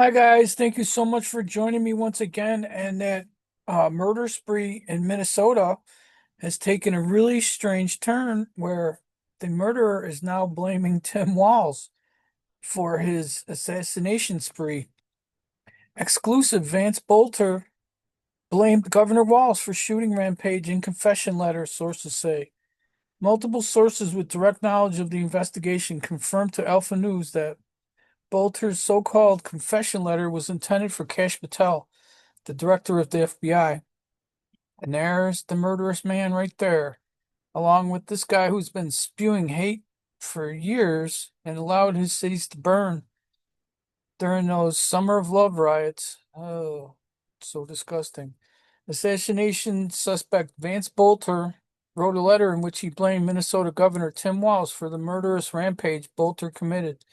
Hi guys, thank you so much for joining me once again. And that murder spree in Minnesota has taken a really strange turn where the murderer is now blaming Tim Walz for his assassination spree. Exclusive Vance Boelter blamed Governor Walz for shooting rampage in confession letter, sources say. Multiple sources with direct knowledge of the investigation confirmed to Alpha News that Boelter's so-called confession letter was intended for Kash Patel, the director of the FBI. And there's the murderous man right there, along with this guy who's been spewing hate for years and allowed his cities to burn during those Summer of Love riots. Oh, so disgusting. Assassination suspect Vance Boelter wrote a letter in which he blamed Minnesota Governor Tim Walz for the murderous rampage Boelter committed.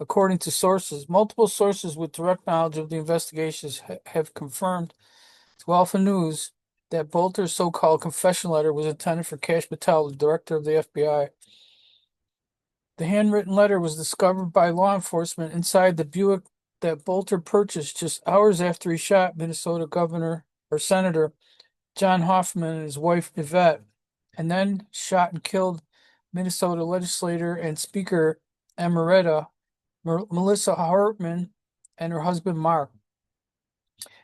According to sources, multiple sources with direct knowledge of the investigations have confirmed to Alpha News that Boelter's so-called confession letter was intended for Kash Patel, the director of the FBI. The handwritten letter was discovered by law enforcement inside the Buick that Boelter purchased just hours after he shot Minnesota Governor or Senator John Hoffman and his wife Yvette, and then shot and killed Minnesota legislator and Speaker Emerita Melissa Hartman and her husband Mark.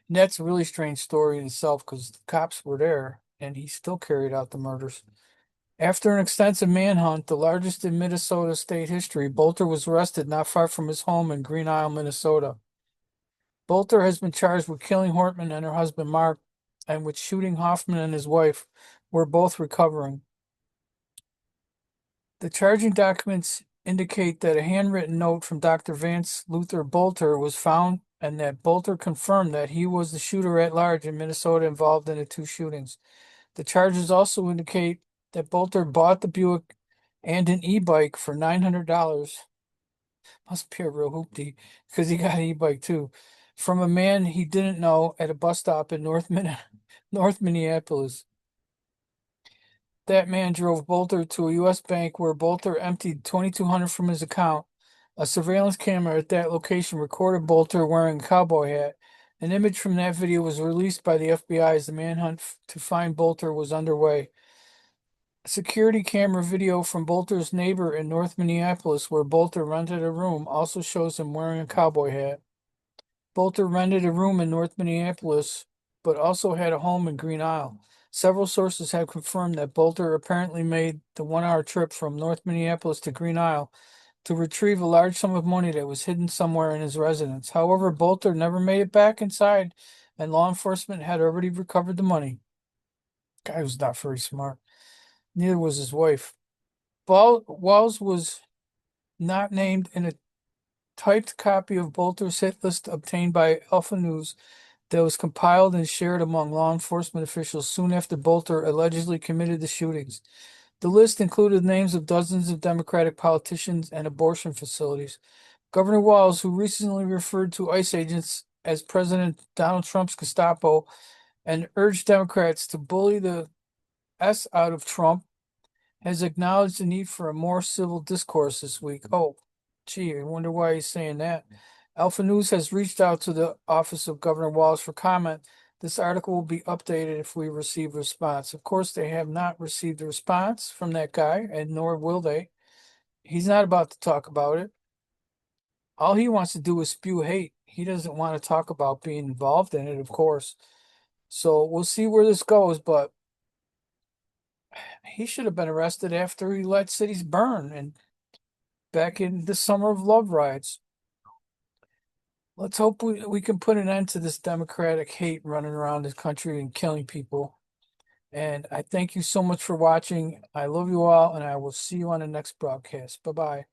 And that's a really strange story in itself because the cops were there and he still carried out the murders. After an extensive manhunt, the largest in Minnesota state history, Boelter was arrested not far from his home in Green Isle, Minnesota. Boelter has been charged with killing Hortman and her husband Mark and with shooting Hoffman and his wife, who are both recovering. The charging documents indicate that a handwritten note from Dr. Vance Luther Boelter was found and that Boelter confirmed that he was the shooter at large in Minnesota involved in the two shootings. The charges also indicate that Boelter bought the Buick and an e-bike for $900. Must be a real hoopty because he got an e-bike too from a man he didn't know at a bus stop in North Minneapolis. That man drove Boelter to a U.S. bank where Boelter emptied $2,200 from his account. A surveillance camera at that location recorded Boelter wearing a cowboy hat. An image from that video was released by the FBI as the manhunt to find Boelter was underway. A security camera video from Boelter's neighbor in North Minneapolis, where Boelter rented a room, also shows him wearing a cowboy hat. Boelter rented a room in North Minneapolis, but also had a home in Green Isle. Several sources have confirmed that Boelter apparently made the 1 hour trip from North Minneapolis to Green Isle to retrieve a large sum of money that was hidden somewhere in his residence. However, Boelter never made it back inside, and law enforcement had already recovered the money. Guy was not very smart. Neither was his wife. Walz was not named in a typed copy of Boelter's hit list obtained by Alpha News that was compiled and shared among law enforcement officials soon after Boelter allegedly committed the shootings. The list included names of dozens of Democratic politicians and abortion facilities. Governor Walz, who recently referred to ICE agents as President Donald Trump's Gestapo and urged Democrats to bully the S out of Trump, has acknowledged the need for a more civil discourse this week. Oh, gee, I wonder why he's saying that. Alpha News has reached out to the office of Governor Walz for comment. This article will be updated if we receive a response. Of course, they have not received a response from that guy, and nor will they. He's not about to talk about it. All he wants to do is spew hate. He doesn't want to talk about being involved in it, of course. So we'll see where this goes, but he should have been arrested after he let cities burn and back in the Summer of Love riots. Let's hope we can put an end to this Democratic hate running around this country and killing people. And I thank you so much for watching. I love you all, and I will see you on the next broadcast. Bye bye.